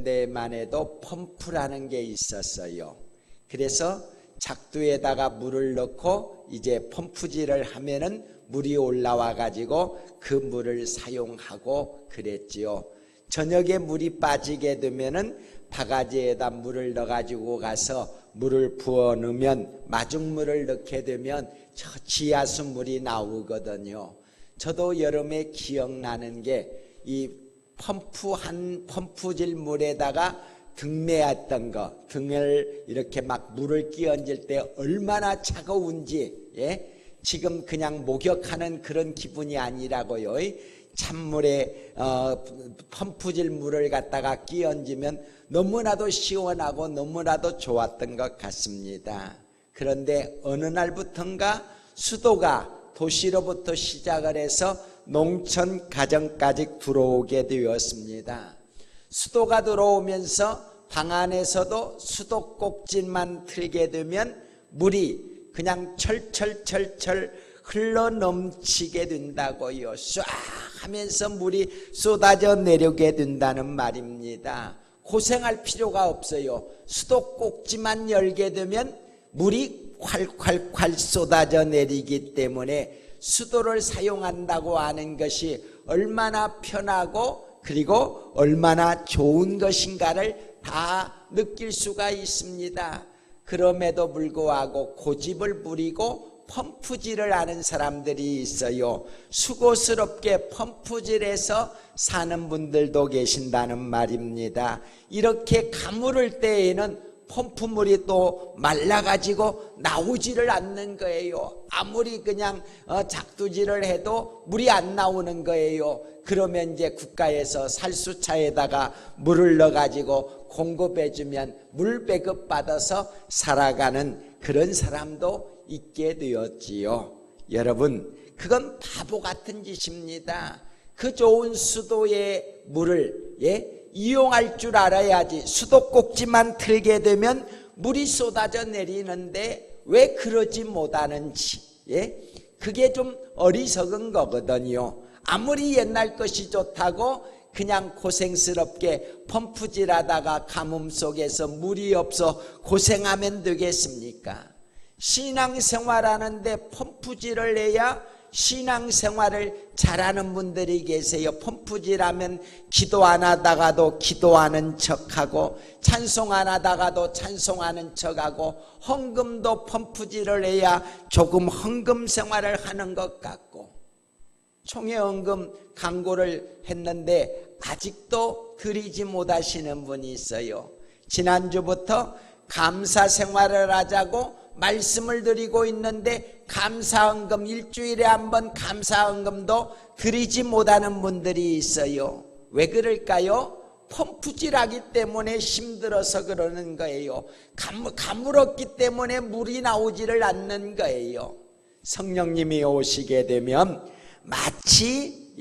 2000년대만 해도 펌프라는 게 있었어요. 그래서 작두에다가 물을 넣고 이제 펌프질을 하면은 물이 올라와 가지고 그 물을 사용하고 그랬지요. 저녁에 물이 빠지게 되면은 바가지에다 물을 넣어 가지고 가서 물을 부어 넣으면 마중물을 넣게 되면 저 지하수 물이 나오거든요. 저도 여름에 기억나는 게 이 펌프질 물에다가 등매했던 거, 등을 이렇게 막 물을 끼얹을 때 얼마나 차가운지, 예? 지금 그냥 목욕하는 그런 기분이 아니라고요. 찬물에 펌프질 물을 갖다가 끼얹으면 너무나도 시원하고 너무나도 좋았던 것 같습니다. 그런데 어느 날부턴가 수도가 도시로부터 시작을 해서 농촌 가정까지 들어오게 되었습니다. 수도가 들어오면서 방 안에서도 수도꼭지만 틀게 되면 물이 그냥 철철철철 흘러 넘치게 된다고요. 쏴 하면서 물이 쏟아져 내려게 된다는 말입니다. 고생할 필요가 없어요. 수도꼭지만 열게 되면 물이 콸콸콸 쏟아져 내리기 때문에 수도를 사용한다고 하는 것이 얼마나 편하고 그리고 얼마나 좋은 것인가를 다 느낄 수가 있습니다. 그럼에도 불구하고 고집을 부리고 펌프질을 하는 사람들이 있어요. 수고스럽게 펌프질해서 사는 분들도 계신다는 말입니다. 이렇게 가물을 때에는 펌프물이 또 말라가지고 나오지를 않는 거예요. 아무리 그냥 작두질을 해도 물이 안 나오는 거예요. 그러면 이제 국가에서 살수차에다가 물을 넣어가지고 공급해주면 물 배급 받아서 살아가는 그런 사람도 있게 되었지요. 여러분, 그건 바보 같은 짓입니다. 그 좋은 수도의 물을 이용할 줄 알아야지. 수도꼭지만 틀게 되면 물이 쏟아져 내리는데 왜 그러지 못하는지, 그게 좀 어리석은 거거든요. 아무리 옛날 것이 좋다고 그냥 고생스럽게 펌프질하다가 가뭄 속에서 물이 없어 고생하면 되겠습니까? 신앙생활하는데 펌프질을 해야 신앙생활을 잘하는 분들이 계세요. 펌프질하면 기도 안 하다가도 기도하는 척하고 찬송 안 하다가도 찬송하는 척하고 헌금도 펌프질을 해야 조금 헌금 생활을 하는 것 같고 총회헌금 광고를 했는데 아직도 드리지 못하시는 분이 있어요. 지난주부터 감사 생활을 하자고 말씀을 드리고 있는데 감사헌금 일주일에 한 번 감사헌금도 드리지 못하는 분들이 있어요. 왜 그럴까요? 펌프질하기 때문에 힘들어서 그러는 거예요. 가물었기 때문에 물이 나오지를 않는 거예요. 성령님이 오시게 되면 마치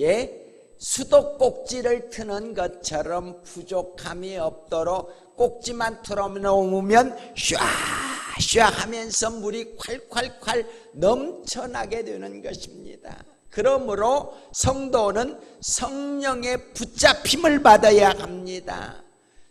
수도꼭지를 트는 것처럼 부족함이 없도록 꼭지만 틀어놓으면 샤 하면서 물이 콸콸콸 넘쳐나게 되는 것입니다. 그러므로 성도는 성령의 붙잡힘을 받아야 합니다.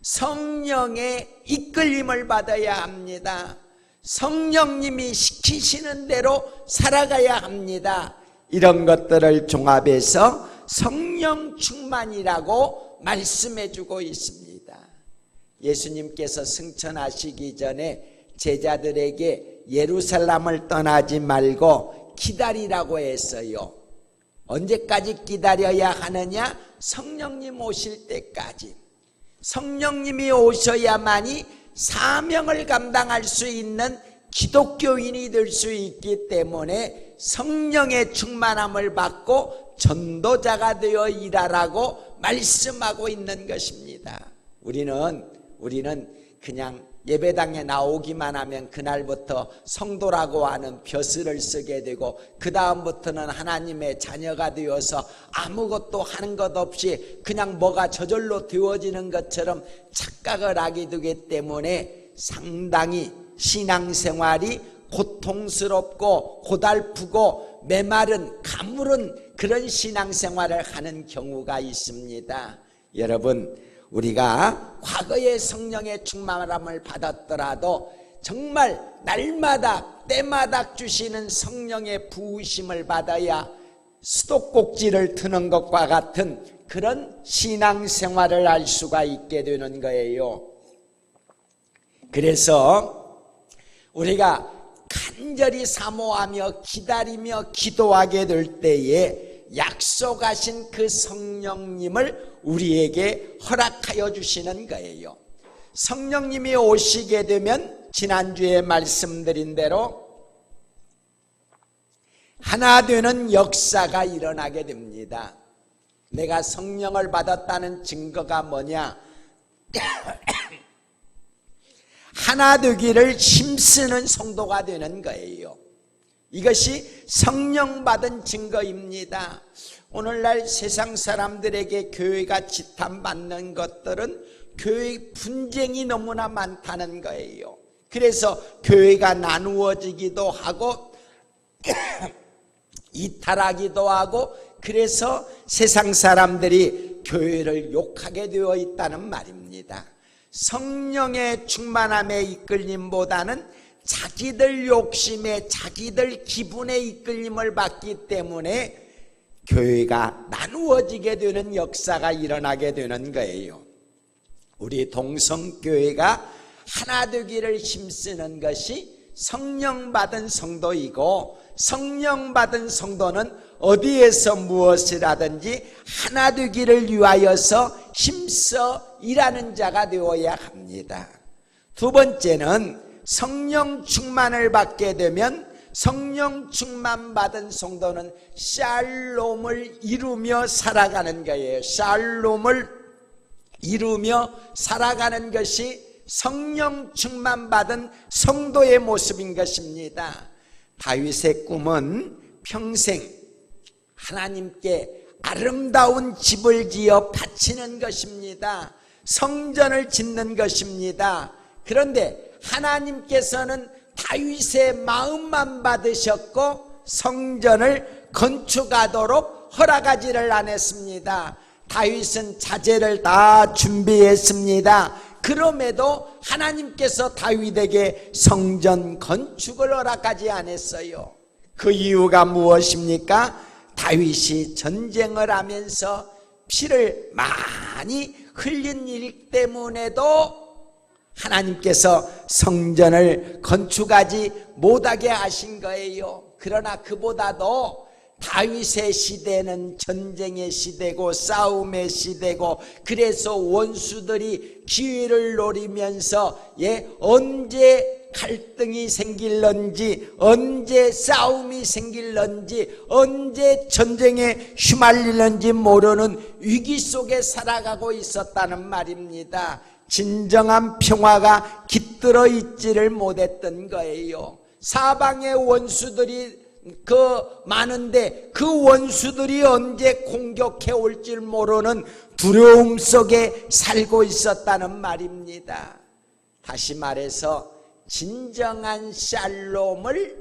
성령의 이끌림을 받아야 합니다. 성령님이 시키시는 대로 살아가야 합니다. 이런 것들을 종합해서 성령 충만이라고 말씀해 주고 있습니다. 예수님께서 승천하시기 전에 제자들에게 예루살렘을 떠나지 말고 기다리라고 했어요. 언제까지 기다려야 하느냐? 성령님 오실 때까지. 성령님이 오셔야만이 사명을 감당할 수 있는 기독교인이 될 수 있기 때문에 성령의 충만함을 받고 전도자가 되어 일하라고 말씀하고 있는 것입니다. 우리는 그냥 예배당에 나오기만 하면 그날부터 성도라고 하는 벼슬을 쓰게 되고 그 다음부터는 하나님의 자녀가 되어서 아무것도 하는 것 없이 그냥 뭐가 저절로 되어지는 것처럼 착각을 하게 되기 때문에 상당히 신앙생활이 고통스럽고 고달프고 메마른 가물은 그런 신앙생활을 하는 경우가 있습니다. 여러분, 우리가 과거에 성령의 충만함을 받았더라도 정말 날마다 때마다 주시는 성령의 부으심을 받아야 수도꼭지를 트는 것과 같은 그런 신앙생활을 할 수가 있게 되는 거예요. 그래서 우리가 간절히 사모하며 기다리며 기도하게 될 때에 약속하신 그 성령님을 우리에게 허락하여 주시는 거예요. 성령님이 오시게 되면 지난주에 말씀드린 대로 하나 되는 역사가 일어나게 됩니다. 내가 성령을 받았다는 증거가 뭐냐? 하나 되기를 힘쓰는 성도가 되는 거예요. 이것이 성령 받은 증거입니다. 오늘날 세상 사람들에게 교회가 지탄받는 것들은 교회 분쟁이 너무나 많다는 거예요. 그래서 교회가 나누어지기도 하고 이탈하기도 하고, 그래서 세상 사람들이 교회를 욕하게 되어 있다는 말입니다. 성령의 충만함에 이끌림보다는 자기들 욕심에 자기들 기분에 이끌림을 받기 때문에 교회가 나누어지게 되는 역사가 일어나게 되는 거예요. 우리 동성교회가 하나 되기를 힘쓰는 것이 성령 받은 성도이고, 성령 받은 성도는 어디에서 무엇을 하든지 하나 되기를 위하여서 힘써 일하는 자가 되어야 합니다. 두 번째는 성령 충만을 받게 되면 성령 충만 받은 성도는 샬롬을 이루며 살아가는 거예요. 샬롬을 이루며 살아가는 것이 성령 충만 받은 성도의 모습인 것입니다. 다윗의 꿈은 평생 하나님께 아름다운 집을 지어 바치는 것입니다. 성전을 짓는 것입니다. 그런데 하나님께서는 다윗의 마음만 받으셨고 성전을 건축하도록 허락하지를 않았습니다. 다윗은 자재를 다 준비했습니다. 그럼에도 하나님께서 다윗에게 성전 건축을 허락하지 않았어요. 그 이유가 무엇입니까? 다윗이 전쟁을 하면서 피를 많이 흘린 일 때문에도 하나님께서 성전을 건축하지 못하게 하신 거예요. 그러나 그보다도 다윗의 시대는 전쟁의 시대고 싸움의 시대고, 그래서 원수들이 기회를 노리면서 언제 갈등이 생길런지, 언제 싸움이 생길런지, 언제 전쟁에 휘말리는지 모르는 위기 속에 살아가고 있었다는 말입니다. 진정한 평화가 깃들어 있지를 못했던 거예요. 사방의 원수들이 많은데 그 원수들이 언제 공격해 올지 모르는 두려움 속에 살고 있었다는 말입니다. 다시 말해서 진정한 샬롬을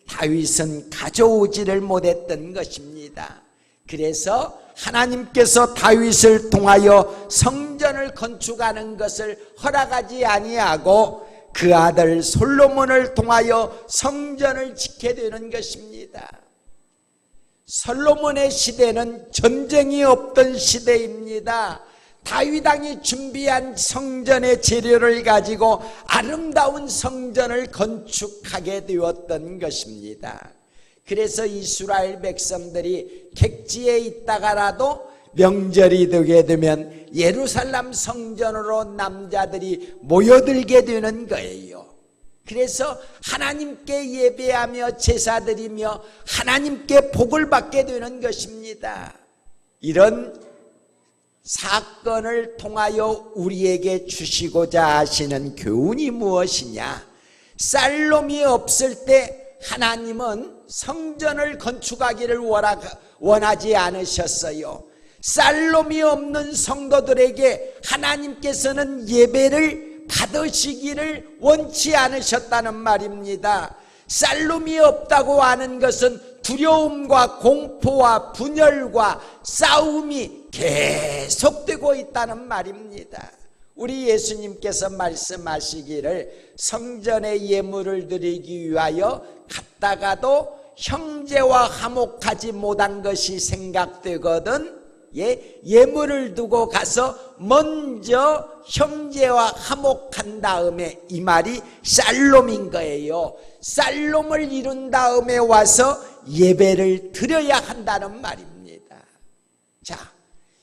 다윗은 가져오지를 못했던 것입니다. 그래서 하나님께서 다윗을 통하여 성전을 건축하는 것을 허락하지 아니하고 그 아들 솔로몬을 통하여 성전을 짓게 되는 것입니다. 솔로몬의 시대는 전쟁이 없던 시대입니다. 다윗 왕이 준비한 성전의 재료를 가지고 아름다운 성전을 건축하게 되었던 것입니다. 그래서 이스라엘 백성들이 객지에 있다가라도 명절이 되게 되면 예루살렘 성전으로 남자들이 모여들게 되는 거예요. 그래서 하나님께 예배하며 제사드리며 하나님께 복을 받게 되는 것입니다. 이런 사건을 통하여 우리에게 주시고자 하시는 교훈이 무엇이냐? 샬롬이 없을 때 하나님은 성전을 건축하기를 원하지 않으셨어요. 샬롬이 없는 성도들에게 하나님께서는 예배를 받으시기를 원치 않으셨다는 말입니다. 샬롬이 없다고 하는 것은 두려움과 공포와 분열과 싸움이 계속되고 있다는 말입니다. 우리 예수님께서 말씀하시기를 성전에 예물을 드리기 위하여 갔다가도 형제와 화목하지 못한 것이 생각되거든 예물을 두고 가서 먼저 형제와 화목한 다음에, 이 말이 샬롬인 거예요. 샬롬을 이룬 다음에 와서 예배를 드려야 한다는 말입니다. 자,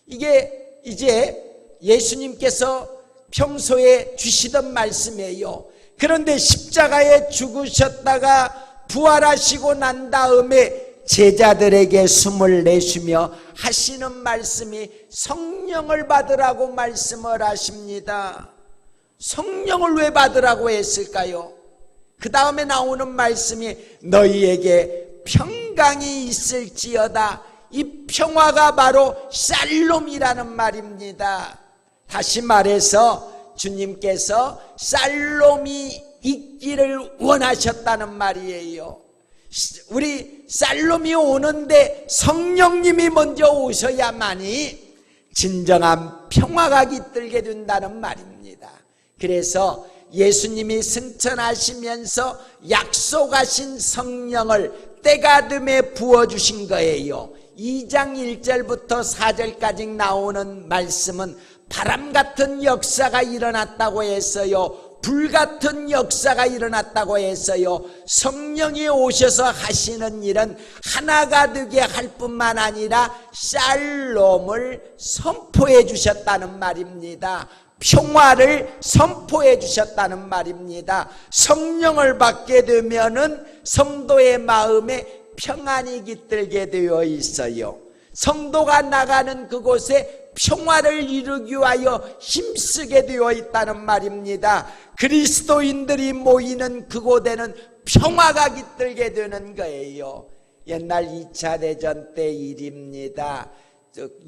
이게 이제 예수님께서 평소에 주시던 말씀이에요. 그런데 십자가에 죽으셨다가 부활하시고 난 다음에 제자들에게 숨을 내쉬며 하시는 말씀이 성령을 받으라고 말씀을 하십니다. 성령을 왜 받으라고 했을까요? 그 다음에 나오는 말씀이 너희에게 평강이 있을지어다. 이 평화가 바로 샬롬이라는 말입니다. 다시 말해서 주님께서 샬롬이 있기를 원하셨다는 말이에요. 우리 샬롬이 오는데 성령님이 먼저 오셔야만이 진정한 평화가 깃들게 된다는 말입니다. 그래서 예수님이 승천하시면서 약속하신 성령을 때가 됨에 부어주신 거예요. 2장 1절부터 4절까지 나오는 말씀은 바람 같은 역사가 일어났다고 했어요. 불같은 역사가 일어났다고 했어요. 성령이 오셔서 하시는 일은 하나가 되게 할 뿐만 아니라 샬롬을 선포해 주셨다는 말입니다. 평화를 선포해 주셨다는 말입니다. 성령을 받게 되면은 성도의 마음에 평안이 깃들게 되어 있어요. 성도가 나가는 그곳에 평화를 이루기 위하여 힘쓰게 되어 있다는 말입니다. 그리스도인들이 모이는 그곳에는 평화가 깃들게 되는 거예요. 옛날 2차 대전 때 일입니다.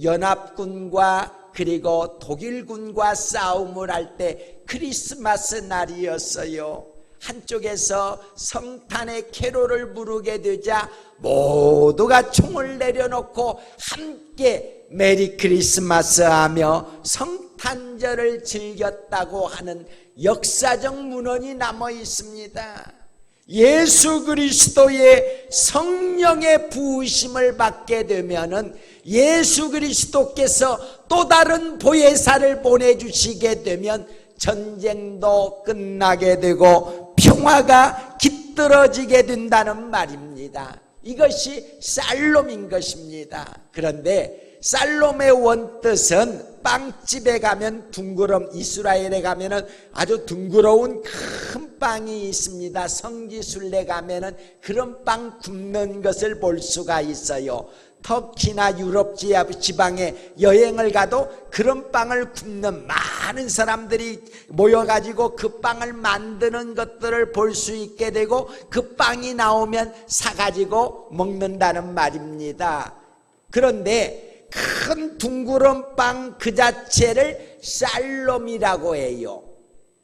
연합군과 그리고 독일군과 싸움을 할 때 크리스마스 날이었어요. 한쪽에서 성탄의 캐롤을 부르게 되자 모두가 총을 내려놓고 함께 메리 크리스마스 하며 성탄절을 즐겼다고 하는 역사적 문헌이 남아 있습니다. 예수 그리스도의 성령의 부으심을 받게 되면은 예수 그리스도께서 또 다른 보혜사를 보내주시게 되면 전쟁도 끝나게 되고 평화가 깃들어지게 된다는 말입니다. 이것이 샬롬인 것입니다. 그런데 샬롬의 원뜻은 빵집에 가면 이스라엘에 가면은 아주 둥그러운 큰 빵이 있습니다. 성지순례 가면은 그런 빵 굽는 것을 볼 수가 있어요. 터키나 유럽 지방에 여행을 가도 그런 빵을 굽는 많은 사람들이 모여가지고 그 빵을 만드는 것들을 볼 수 있게 되고 그 빵이 나오면 사가지고 먹는다는 말입니다. 그런데 큰 둥그런 빵 그 자체를 샬롬이라고 해요.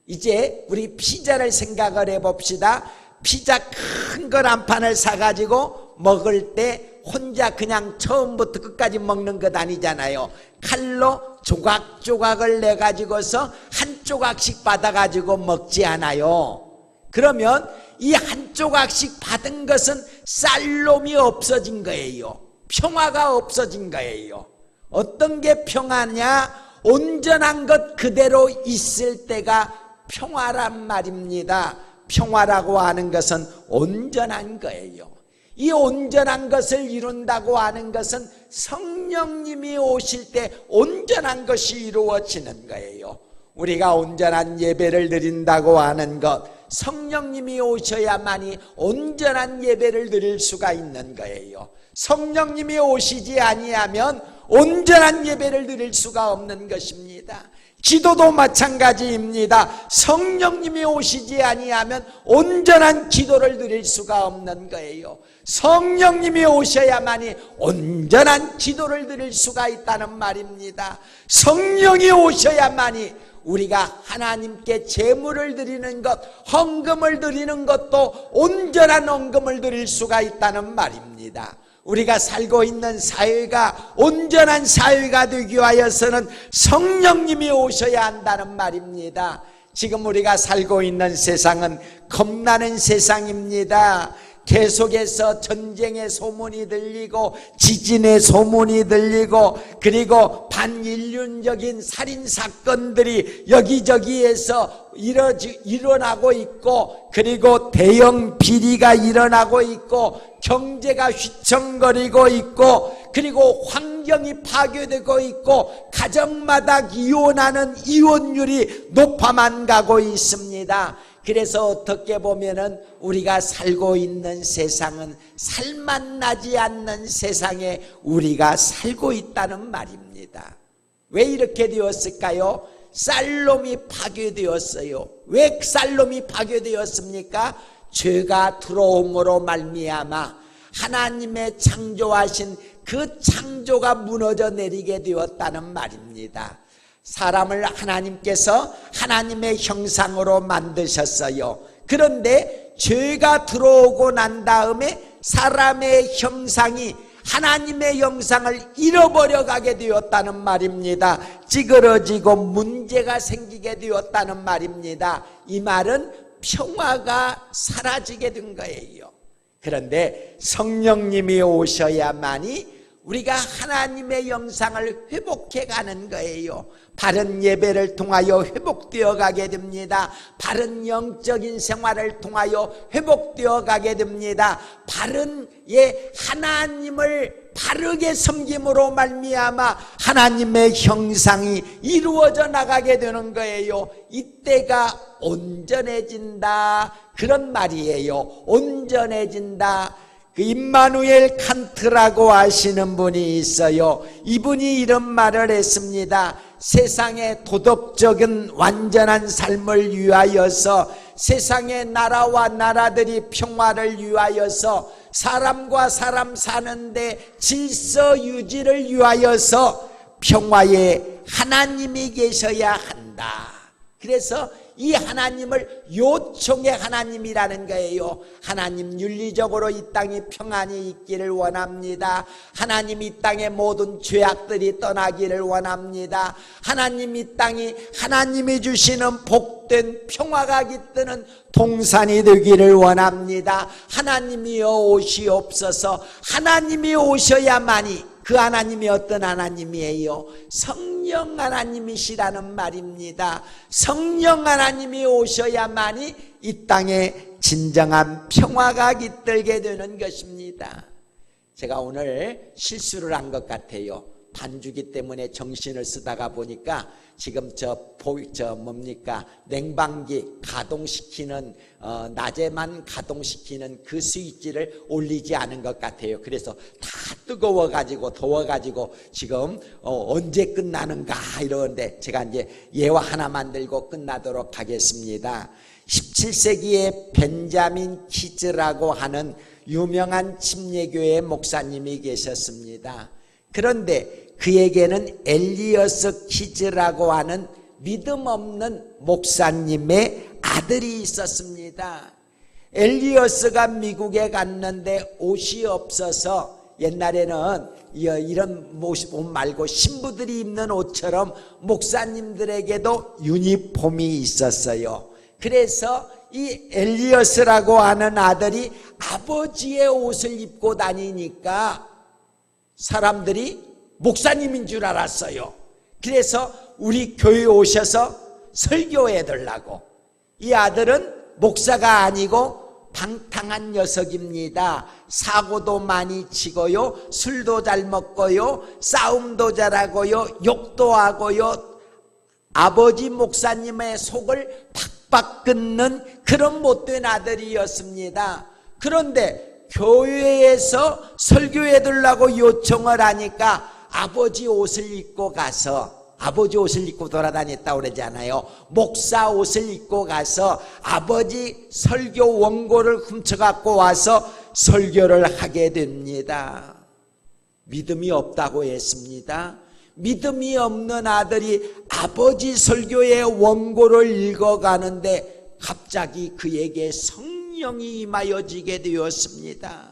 이제 우리 피자를 생각을 해봅시다. 피자 큰 걸 한 판을 사가지고 먹을 때 혼자 그냥 처음부터 끝까지 먹는 것 아니잖아요. 칼로 조각조각을 내가지고서 한 조각씩 받아가지고 먹지 않아요. 그러면 이 한 조각씩 받은 것은 샬롬이 없어진 거예요. 평화가 없어진 거예요. 어떤 게 평화냐? 온전한 것 그대로 있을 때가 평화란 말입니다. 평화라고 하는 것은 온전한 거예요. 이 온전한 것을 이룬다고 하는 것은 성령님이 오실 때 온전한 것이 이루어지는 거예요. 우리가 온전한 예배를 드린다고 하는 것, 성령님이 오셔야만이 온전한 예배를 드릴 수가 있는 거예요. 성령님이 오시지 아니하면 온전한 예배를 드릴 수가 없는 것입니다. 기도도 마찬가지입니다. 성령님이 오시지 아니하면 온전한 기도를 드릴 수가 없는 거예요. 성령님이 오셔야만이 온전한 기도를 드릴 수가 있다는 말입니다. 성령이 오셔야만이 우리가 하나님께 제물을 드리는 것, 헌금을 드리는 것도 온전한 헌금을 드릴 수가 있다는 말입니다. 우리가 살고 있는 사회가 온전한 사회가 되기 위하여서는 성령님이 오셔야 한다는 말입니다. 지금 우리가 살고 있는 세상은 겁나는 세상입니다. 계속해서 전쟁의 소문이 들리고 지진의 소문이 들리고 그리고 반인륜적인 살인사건들이 여기저기에서 일어나고 있고 그리고 대형 비리가 일어나고 있고 경제가 휘청거리고 있고 그리고 환경이 파괴되고 있고 가정마다 이혼하는 이혼율이 높아만 가고 있습니다. 그래서 어떻게 보면은 우리가 살고 있는 세상은 살맛나지 않는 세상에 우리가 살고 있다는 말입니다. 왜 이렇게 되었을까요? 쌀놈이 파괴되었어요. 왜 쌀놈이 파괴되었습니까? 죄가 들어옴으로 말미암아 하나님의 창조하신 그 창조가 무너져 내리게 되었다는 말입니다. 사람을 하나님께서 하나님의 형상으로 만드셨어요. 그런데 죄가 들어오고 난 다음에 사람의 형상이 하나님의 형상을 잃어버려 가게 되었다는 말입니다. 찌그러지고 문제가 생기게 되었다는 말입니다. 이 말은 평화가 사라지게 된 거예요. 그런데 성령님이 오셔야만이 우리가 하나님의 형상을 회복해 가는 거예요. 바른 예배를 통하여 회복되어 가게 됩니다. 바른 영적인 생활을 통하여 회복되어 가게 됩니다. 바른 하나님을 바르게 섬김으로 말미암아 하나님의 형상이 이루어져 나가게 되는 거예요. 이때가 온전해진다 그런 말이에요. 온전해진다. 그 임마누엘 칸트라고 하시는 분이 있어요. 이분이 이런 말을 했습니다. 세상의 도덕적인 완전한 삶을 위하여서 세상의 나라와 나라들이 평화를 위하여서 사람과 사람 사는데 질서 유지를 위하여서 평화에 하나님이 계셔야 한다. 그래서 이 하나님을 요청의 하나님이라는 거예요. 하나님 윤리적으로 이 땅이 평안이 있기를 원합니다. 하나님 이 땅의 모든 죄악들이 떠나기를 원합니다. 하나님 이 땅이 하나님이 주시는 복된 평화가 깃드는 동산이 되기를 원합니다. 하나님이여 오시옵소서. 하나님이 오셔야만이 그 하나님이 어떤 하나님이에요? 성령 하나님이시라는 말입니다. 성령 하나님이 오셔야만이 이 땅에 진정한 평화가 깃들게 되는 것입니다. 제가 오늘 실수를 한 것 같아요. 반주기 때문에 정신을 쓰다가 보니까 지금 냉방기 가동시키는 낮에만 가동시키는 그 스위치를 올리지 않은 것 같아요. 그래서 다 뜨거워가지고 더워가지고 지금 언제 끝나는가 이러는데 제가 이제 예화 하나 만들고 끝나도록 하겠습니다. 17세기에 벤자민 키즈라고 하는 유명한 침례교회 목사님이 계셨습니다. 그런데 그에게는 엘리어스 키즈라고 하는 믿음 없는 목사님의 아들이 있었습니다. 엘리어스가 미국에 갔는데 옷이 없어서 옛날에는 이런 옷 말고 신부들이 입는 옷처럼 목사님들에게도 유니폼이 있었어요. 그래서 이 엘리어스라고 하는 아들이 아버지의 옷을 입고 다니니까 사람들이 목사님인 줄 알았어요. 그래서 우리 교회에 오셔서 설교해 달라고. 이 아들은 목사가 아니고 방탕한 녀석입니다. 사고도 많이 치고요, 술도 잘 먹고요, 싸움도 잘하고요, 욕도 하고요, 아버지 목사님의 속을 팍팍 끓는 그런 못된 아들이었습니다. 그런데 교회에서 설교해 달라고 요청을 하니까 아버지 옷을 입고 가서, 아버지 옷을 입고 돌아다녔다고 그러잖아요. 목사 옷을 입고 가서 아버지 설교 원고를 훔쳐갖고 와서 설교를 하게 됩니다. 믿음이 없다고 했습니다. 믿음이 없는 아들이 아버지 설교의 원고를 읽어가는데 갑자기 그에게 성령이 임하여지게 되었습니다.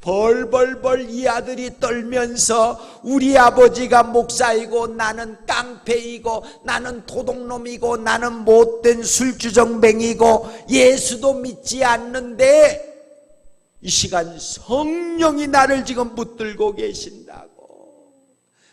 벌벌벌 이 아들이 떨면서 우리 아버지가 목사이고 나는 깡패이고 나는 도둑놈이고 나는 못된 술주정뱅이고 예수도 믿지 않는데 이 시간 성령이 나를 지금 붙들고 계신다고,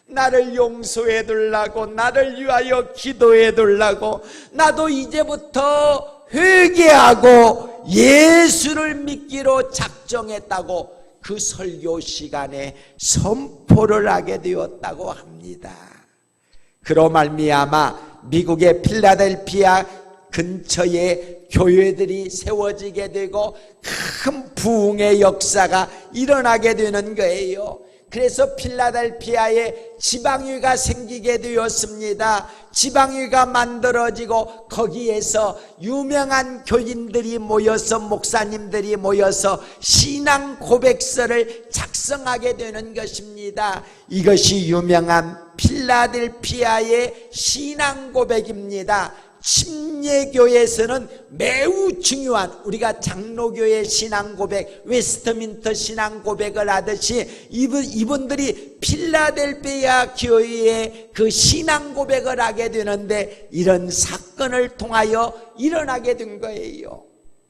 나를 용서해 달라고, 나를 위하여 기도해 달라고, 나도 이제부터 회개하고 예수를 믿기로 작정했다고 그 설교 시간에 선포를 하게 되었다고 합니다. 그로 말미암아 미국의 필라델피아 근처에 교회들이 세워지게 되고 큰 부흥의 역사가 일어나게 되는 거예요. 그래서 필라델피아에 지방의가 생기게 되었습니다. 지방의가 만들어지고 거기에서 유명한 교인들이 모여서, 목사님들이 모여서 신앙 고백서를 작성하게 되는 것입니다. 이것이 유명한 필라델피아의 신앙 고백입니다. 침례교에서는 매우 중요한, 우리가 장로교의 신앙 고백, 웨스트민터 신앙 고백을 하듯이 이분들이 필라델피아 교회의 그 신앙 고백을 하게 되는데 이런 사건을 통하여 일어나게 된 거예요.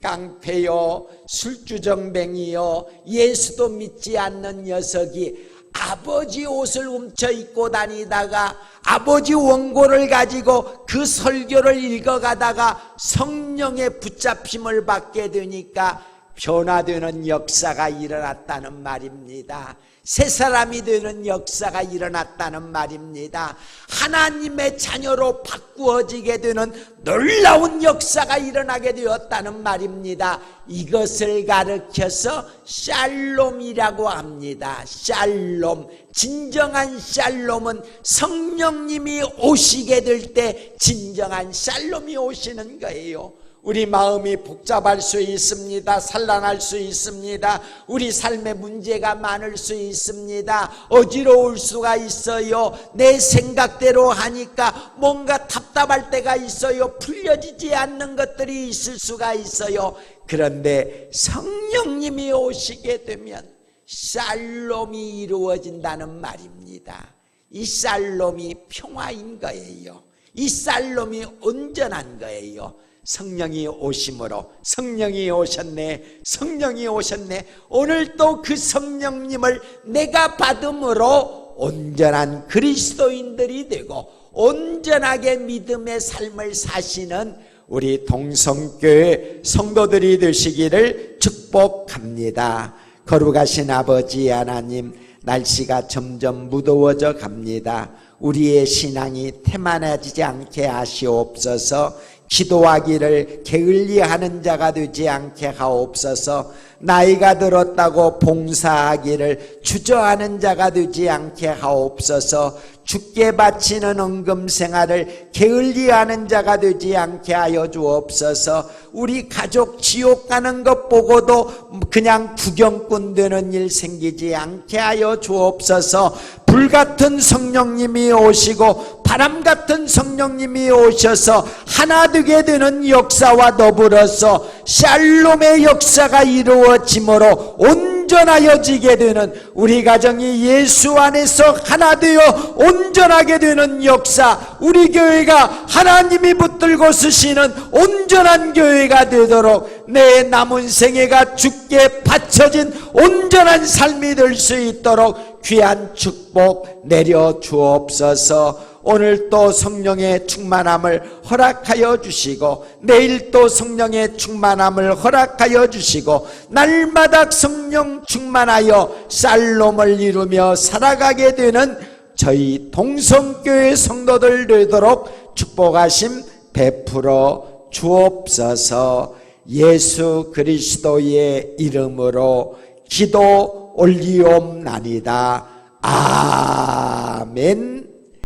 깡패요, 술주정뱅이요, 예수도 믿지 않는 녀석이 아버지 옷을 훔쳐 입고 다니다가 아버지 원고를 가지고 그 설교를 읽어가다가 성령의 붙잡힘을 받게 되니까 변화되는 역사가 일어났다는 말입니다. 새 사람이 되는 역사가 일어났다는 말입니다. 하나님의 자녀로 바꾸어지게 되는 놀라운 역사가 일어나게 되었다는 말입니다. 이것을 가르쳐서 샬롬이라고 합니다. 샬롬, 진정한 샬롬은 성령님이 오시게 될 때 진정한 샬롬이 오시는 거예요. 우리 마음이 복잡할 수 있습니다. 산란할 수 있습니다. 우리 삶에 문제가 많을 수 있습니다. 어지러울 수가 있어요. 내 생각대로 하니까 뭔가 답답할 때가 있어요. 풀려지지 않는 것들이 있을 수가 있어요. 그런데 성령님이 오시게 되면 샬롬이 이루어진다는 말입니다. 이 샬롬이 평화인 거예요. 이 샬롬이 온전한 거예요. 성령이 오심으로, 성령이 오셨네, 성령이 오셨네. 오늘 또 그 성령님을 내가 받음으로 온전한 그리스도인들이 되고 온전하게 믿음의 삶을 사시는 우리 동성교회 성도들이 되시기를 축복합니다. 거룩하신 아버지 하나님, 날씨가 점점 무더워져 갑니다. 우리의 신앙이 태만해지지 않게 하시옵소서. 기도하기를 게을리하는 자가 되지 않게 하옵소서. 나이가 들었다고 봉사하기를 주저하는 자가 되지 않게 하옵소서. 주께 바치는 헌금생활을 게을리하는 자가 되지 않게 하여 주옵소서. 우리 가족 지옥 가는 것 보고도 그냥 구경꾼 되는 일 생기지 않게 하여 주옵소서. 불같은 성령님이 오시고 바람 같은 성령님이 오셔서 하나 되게 되는 역사와 더불어서 샬롬의 역사가 이루어짐으로 온전하여지게 되는, 우리 가정이 예수 안에서 하나 되어 온전하게 되는 역사, 우리 교회가 하나님이 붙들고 쓰시는 온전한 교회가 되도록 내 남은 생애가 주께 바쳐진 온전한 삶이 될 수 있도록 귀한 축복 내려 주옵소서. 오늘 또 성령의 충만함을 허락하여 주시고 내일 또 성령의 충만함을 허락하여 주시고 날마다 성령 충만하여 샬롬을 이루며 살아가게 되는 저희 동성교회 성도들 되도록 축복하심 베풀어 주옵소서. 예수 그리스도의 이름으로 기도 올리옵나이다. 아멘.